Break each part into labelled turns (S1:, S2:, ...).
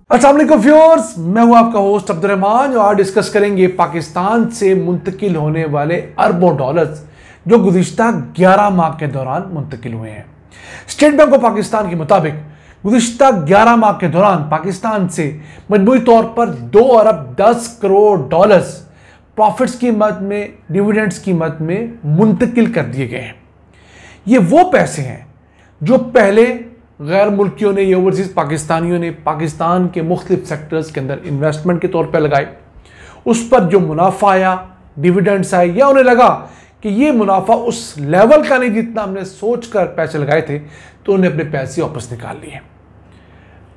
S1: अस्सलाम वालेकुम व्यूअर्स, मैं हूं आपका होस्ट अब्दुर्रहमान और आज डिस्कस करेंगे पाकिस्तान से मुंतकिल होने वाले अरबों डॉलर्स जो गुज़िश्ता 11 माह के दौरान मुंतकिल हुए हैं। स्टेट बैंक ऑफ पाकिस्तान के मुताबिक गुज़िश्ता 11 माह के दौरान पाकिस्तान से मजमूई तौर पर 2 अरब 10 करोड़ डॉलर्स प्रॉफिट्स की मद में, डिविडेंड्स की मद में मुंतकिल कर दिए गए हैं। ये वो पैसे हैं जो पहले गैर मुल्कियों ने या ओवरसीज पाकिस्तानियों ने पाकिस्तान के मुख्तलिफ सेक्टर्स के अंदर इन्वेस्टमेंट के तौर पर लगाए। उस पर जो मुनाफा आया, डिविडेंड्स आए, या उन्हें लगा कि ये मुनाफा उस लेवल का नहीं जितना हमने सोच कर पैसे लगाए थे, तो उन्हें अपने पैसे वापस निकाल लिए।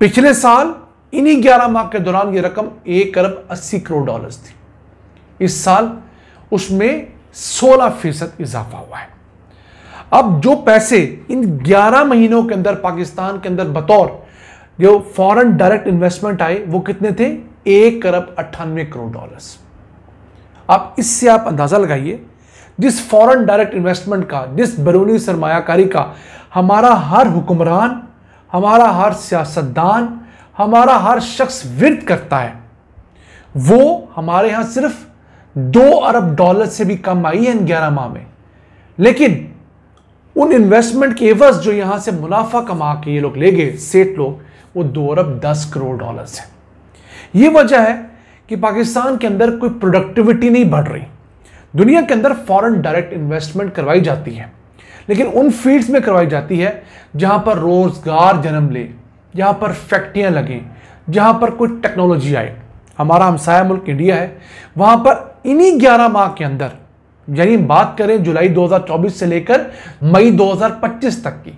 S1: पिछले साल इन्हीं 11 माह के दौरान ये रकम 1 अरब 80 करोड़ डॉलर्स थी। इस साल उसमें 16% इजाफा हुआ है। अब जो पैसे इन 11 महीनों के अंदर पाकिस्तान के अंदर बतौर जो फॉरेन डायरेक्ट इन्वेस्टमेंट आए वो कितने थे? 1 अरब 98 करोड़ डॉलर्स। अब इससे आप अंदाजा लगाइए, जिस फॉरेन डायरेक्ट इन्वेस्टमेंट का, जिस बैरूनी सरमायाकारी का हमारा हर हुक्मरान, हमारा हर सियासतदान, हमारा हर शख्स विरोध करता है, वो हमारे यहां सिर्फ 2 अरब डॉलर से भी कम आई है इन 11 माह में। लेकिन उन इन्वेस्टमेंट के एवज जो यहां से मुनाफा कमा के ये लोग ले गए, सेठ लोग, वो 2 अरब 10 करोड़ डॉलर्स है। ये वजह है कि पाकिस्तान के अंदर कोई प्रोडक्टिविटी नहीं बढ़ रही। दुनिया के अंदर फॉरेन डायरेक्ट इन्वेस्टमेंट करवाई जाती है, लेकिन उन फील्ड्स में करवाई जाती है जहां पर रोजगार जन्म ले, जहां पर फैक्ट्रियां लगें, जहां पर कोई टेक्नोलॉजी आए। हमारा हमसाया मुल्क इंडिया है, वहां पर इन्हीं 11 माह के अंदर, यानी बात करें जुलाई 2024 से लेकर मई 2025 तक की,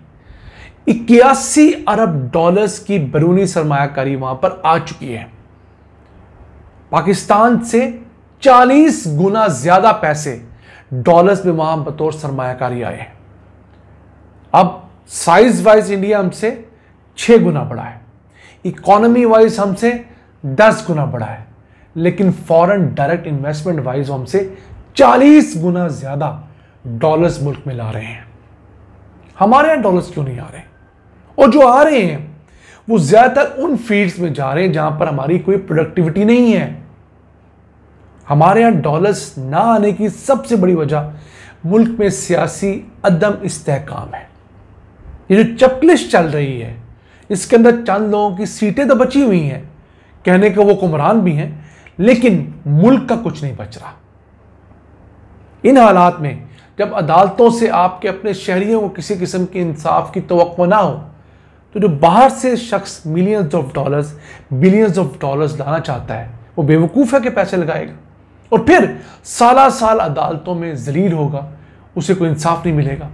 S1: 81 अरब डॉलर्स की बैरूनी सरमायाकारी वहां पर आ चुकी है। पाकिस्तान से 40 गुना ज्यादा पैसे डॉलर्स में वहां बतौर सरमायाकारी आए हैं। अब साइज वाइज इंडिया हमसे 6 गुना बड़ा है, इकोनॉमी वाइज हमसे 10 गुना बड़ा है, लेकिन फॉरेन डायरेक्ट इन्वेस्टमेंट वाइज हमसे 40 गुना ज्यादा डॉलर्स मुल्क में ला रहे हैं। हमारे यहां डॉलर्स क्यों नहीं आ रहे? और जो आ रहे हैं वो ज्यादातर उन फील्ड्स में जा रहे हैं जहां पर हमारी कोई प्रोडक्टिविटी नहीं है। हमारे यहां डॉलर्स ना आने की सबसे बड़ी वजह मुल्क में सियासी अदम इस्तेहकाम है। ये जो चपलिश चल रही है, इसके अंदर चंद लोगों की सीटें तो बची हुई हैं, कहने को वो हुक्मरान भी हैं, लेकिन मुल्क का कुछ नहीं बच रहा। इन हालात में जब अदालतों से आपके अपने शहरियों को किसी किस्म के इंसाफ की तवक्को ना हो, तो जो बाहर से शख्स millions of dollars, billions of dollars लाना चाहता है, वो बेवकूफ़ है कि पैसे लगाएगा और फिर साला साल अदालतों में जलील होगा, उसे कोई इंसाफ नहीं मिलेगा।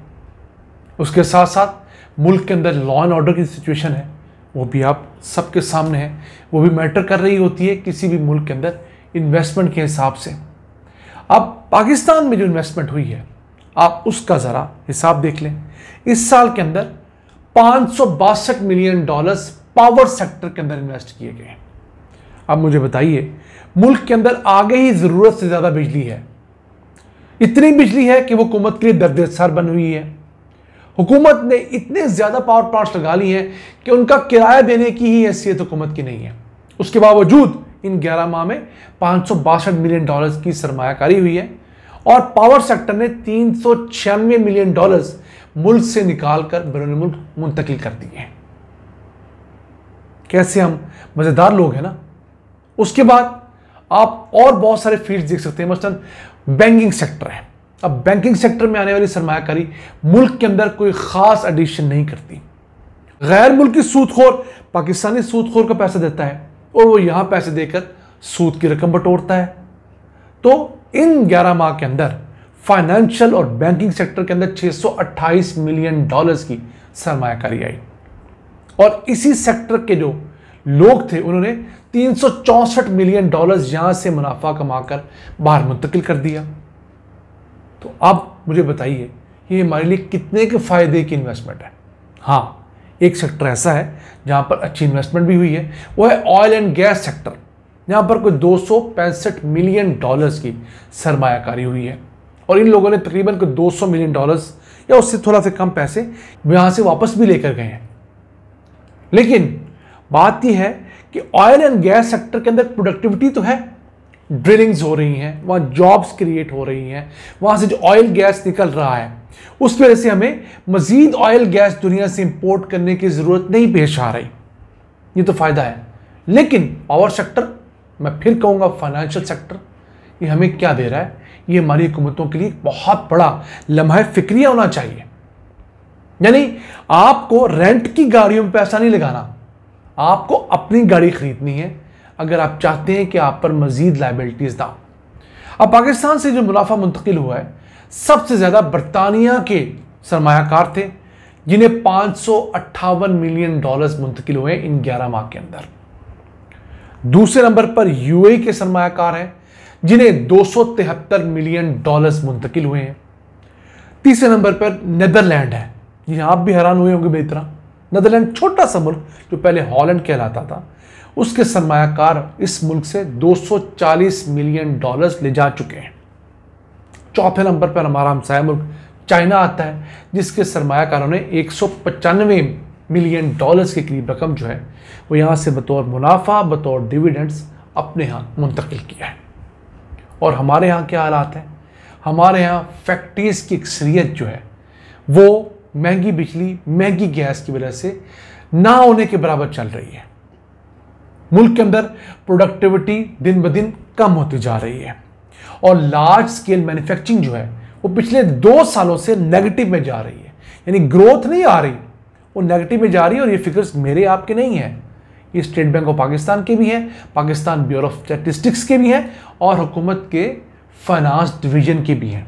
S1: उसके साथ साथ मुल्क के अंदर लॉ एंड ऑर्डर की सिचुएशन है, वो भी आप सबके सामने है, वो भी मैटर कर रही होती है किसी भी मुल्क के अंदर इन्वेस्टमेंट के हिसाब से। अब पाकिस्तान में जो इन्वेस्टमेंट हुई है, आप उसका ज़रा हिसाब देख लें। इस साल के अंदर 562 मिलियन डॉलर्स पावर सेक्टर के अंदर इन्वेस्ट किए गए। अब मुझे बताइए, मुल्क के अंदर आगे ही ज़रूरत से ज़्यादा बिजली है। इतनी बिजली है कि वो हुकूमत के लिए दर्द-ए-सर बन हुई है। हुकूमत ने इतने ज़्यादा पावर प्लांट्स लगा ली हैं कि उनका किराया देने की ही हैसियत हुकूमत की नहीं है। उसके बावजूद इन 11 माह में 562 मिलियन डॉलर्स की सरमायाकारी हुई है और पावर सेक्टर ने 396 मिलियन डॉलर्स मुल्क से निकालकर बैरून मुल्क मुंतकिल कर दिए हैं। कैसे हम मजेदार लोग हैं ना। उसके बाद आप और बहुत सारे फील्ड्स देख सकते हैं, मसलन बैंकिंग सेक्टर है। अब बैंकिंग सेक्टर में आने वाली सरमायाकारी मुल्क के अंदर कोई खास एडिशन नहीं करती। गैर मुल्की सूदखोर पाकिस्तानी सूदखोर का पैसा देता है और वो यहां पैसे देकर सूद की रकम बटोरता है। तो इन 11 माह के अंदर फाइनेंशियल और बैंकिंग सेक्टर के अंदर 628 मिलियन डॉलर्स की सरमायाकारी आई और इसी सेक्टर के जो लोग थे उन्होंने 364 मिलियन डॉलर्स यहां से मुनाफा कमाकर बाहर मुंतकिल कर दिया। तो अब मुझे बताइए, ये हमारे लिए कितने के फायदे की इन्वेस्टमेंट है? हाँ, एक सेक्टर ऐसा है जहां पर अच्छी इन्वेस्टमेंट भी हुई है, वो है ऑयल एंड गैस सेक्टर। यहां पर कोई 265 मिलियन डॉलर्स की सरमायाकारी हुई है और इन लोगों ने तकरीबन कोई 200 मिलियन डॉलर्स या उससे थोड़ा से कम पैसे यहां से वापस भी लेकर गए हैं। लेकिन बात यह है कि ऑयल एंड गैस सेक्टर के अंदर प्रोडक्टिविटी तो है, ड्रिलिंग्स हो रही हैं, वहाँ जॉब्स क्रिएट हो रही हैं, वहाँ से जो ऑयल गैस निकल रहा है उस वजह से हमें मजीद ऑयल गैस दुनिया से इंपोर्ट करने की ज़रूरत नहीं पेश आ रही, ये तो फ़ायदा है। लेकिन पावर सेक्टर, मैं फिर कहूँगा फाइनेंशियल सेक्टर, ये हमें क्या दे रहा है? ये हमारी हुकूमतों के लिए बहुत बड़ा लम्हा फिक्रिया होना चाहिए। यानी आपको रेंट की गाड़ियों में पैसा नहीं लगाना, आपको अपनी गाड़ी खरीदनी है अगर आप चाहते हैं कि आप पर मजीद लाइबिलिटीज ना। अब पाकिस्तान से जो मुनाफा मुंतकिल हुआ है, सबसे ज़्यादा बरतानिया के सरमायाकार थे जिन्हें 558 मिलियन डॉलर्स मुंतकिल हुए इन 11 माह के अंदर। दूसरे नंबर पर यूएई के सरमायाकार हैं जिन्हें 273 मिलियन डॉलर्स मुंतकिल हुए हैं। तीसरे नंबर पर नेदरलैंड है, जिन्हें आप भी हैरान हुए होंगे मेरी तरह। नेदरलैंड छोटा सा मुल्क जो पहले हॉलैंड कहलाता था, उसके सरमायाकार इस मुल्क से 240 मिलियन डॉलर्स ले जा चुके हैं। चौथे नंबर पर हमारा हमसाया मुल्क चाइना आता है जिसके सरमायाकारों ने 195 मिलियन डॉलर्स के करीब रकम जो है वो यहाँ से बतौर मुनाफा, बतौर डिविडेंड्स अपने यहाँ मुंतकिल किया है। और हमारे यहाँ क्या हालात हैं? हमारे यहाँ फैक्ट्रीज की अक्सरियत जो है वो महंगी बिजली, महंगी गैस की वजह से ना होने के बराबर चल रही है। मुल्क के अंदर प्रोडक्टिविटी दिन ब दिन कम होती जा रही है और लार्ज स्केल मैन्युफैक्चरिंग जो है वो पिछले 2 सालों से नेगेटिव में जा रही है। यानी ग्रोथ नहीं आ रही, वो नेगेटिव में जा रही है। और ये फिगर्स मेरे आपके नहीं है, ये स्टेट बैंक ऑफ पाकिस्तान के भी हैं, पाकिस्तान ब्यूरो ऑफ स्टैटिस्टिक्स के भी हैं और हुकूमत के फाइनेंस डिवीजन के भी हैं।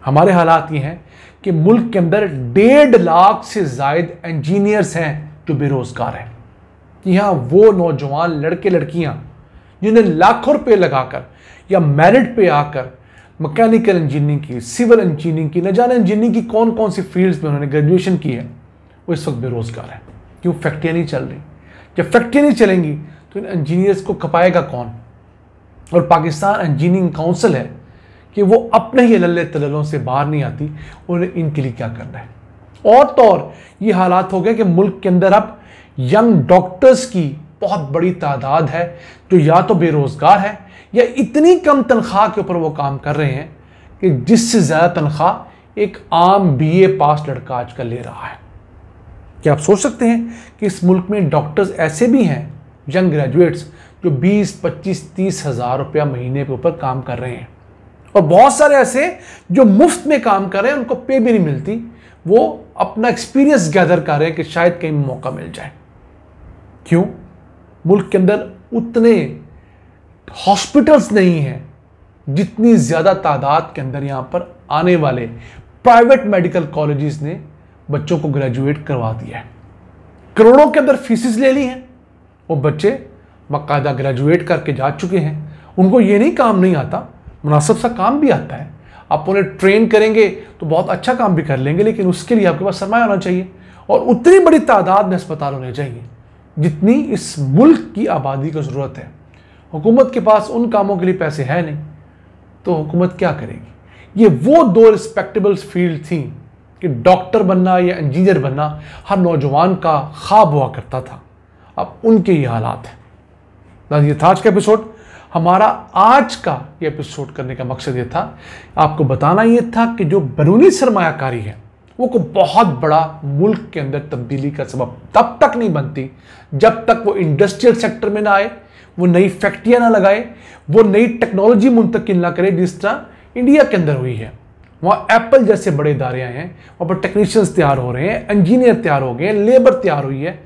S1: हमारे हालात ये हैं कि मुल्क के अंदर 1.5 लाख से ज़ायद इंजीनियर्स हैं जो बेरोज़गार हैं। यहाँ वो नौजवान लड़के लड़कियाँ जिन्हें लाखों रुपये लगाकर या मेरिट पे आकर मैकेनिकल इंजीनियरिंग की, सिविल इंजीनियरिंग की, न जाने इंजीनियरिंग की कौन कौन सी फील्ड्स में उन्होंने ग्रेजुएशन की है, वो इस वक्त बेरोज़गार है। क्यों? फैक्ट्रियाँ नहीं चल रही। जब फैक्ट्रियाँ नहीं चलेंगी तो इन इंजीनियर्स को खपाएगा कौन? और पाकिस्तान इंजीनियरिंग काउंसिल है कि वो अपने ही लल्ले तललों से बाहर नहीं आती, उन्हें इनके लिए क्या करना है। और तो और ये हालात हो गए कि मुल्क के अंदर अब यंग डॉक्टर्स की बहुत बड़ी तादाद है जो या तो बेरोज़गार है या इतनी कम तनख्वाह के ऊपर वो काम कर रहे हैं कि जिससे ज़्यादा तनख्वाह एक आम बीए पास लड़का आजकल ले रहा है। क्या आप सोच सकते हैं कि इस मुल्क में डॉक्टर्स ऐसे भी हैं, यंग ग्रेजुएट्स, जो 20, 25, 30 हज़ार रुपया महीने के ऊपर काम कर रहे हैं। और बहुत सारे ऐसे जो मुफ्त में काम कर रहे हैं, उनको पे भी नहीं मिलती, वो अपना एक्सपीरियंस गैदर कर रहे हैं कि शायद कहीं मौका मिल जाए। क्यों? मुल्क के अंदर उतने हॉस्पिटल्स नहीं हैं जितनी ज़्यादा तादाद के अंदर यहाँ पर आने वाले प्राइवेट मेडिकल कॉलेजेस ने बच्चों को ग्रेजुएट करवा दिया है। करोड़ों के अंदर फीसिस ले ली हैं, वो बच्चे बाकायदा ग्रेजुएट करके जा चुके हैं। उनको ये नहीं काम नहीं आता, मुनासिब सा काम भी आता है। आप उन्हें ट्रेन करेंगे तो बहुत अच्छा काम भी कर लेंगे, लेकिन उसके लिए आपके पास सरमाया होना चाहिए और उतनी बड़ी तादाद में अस्पताल होने चाहिए जितनी इस मुल्क की आबादी को ज़रूरत है। हुकूमत के पास उन कामों के लिए पैसे हैं नहीं, तो हुकूमत क्या करेगी? ये वो 2 रिस्पेक्टेबल फील्ड थी कि डॉक्टर बनना या इंजीनियर बनना हर नौजवान का ख्वाब हुआ करता था। अब उनके ये हालात हैं। ये था आज का एपिसोड। हमारा आज का ये एपिसोड करने का मकसद ये था, आपको बताना ये था कि जो बैरूनी सरमायाकारी है वो को बहुत बड़ा मुल्क के अंदर तब्दीली का सबब तब तक नहीं बनती जब तक वो इंडस्ट्रियल सेक्टर में ना आए, वो नई फैक्ट्रियाँ ना लगाए, वो नई टेक्नोलॉजी मुंतकिल ना करे जिस तरह इंडिया के अंदर हुई है। वहाँ एप्पल जैसे बड़े इदारे आए हैं, वहाँ पर टेक्नीशियंस तैयार हो रहे हैं, इंजीनियर तैयार हो गए हैं, लेबर तैयार हुई है,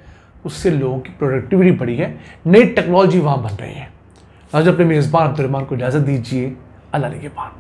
S1: उससे लोगों की प्रोडक्टिविटी बढ़ी है, नई टेक्नोलॉजी वहाँ बन रही है। आज अपने मेज़बान अब्दुर्रहमान को इजाज़त दीजिए। अल्लाह निगहबान।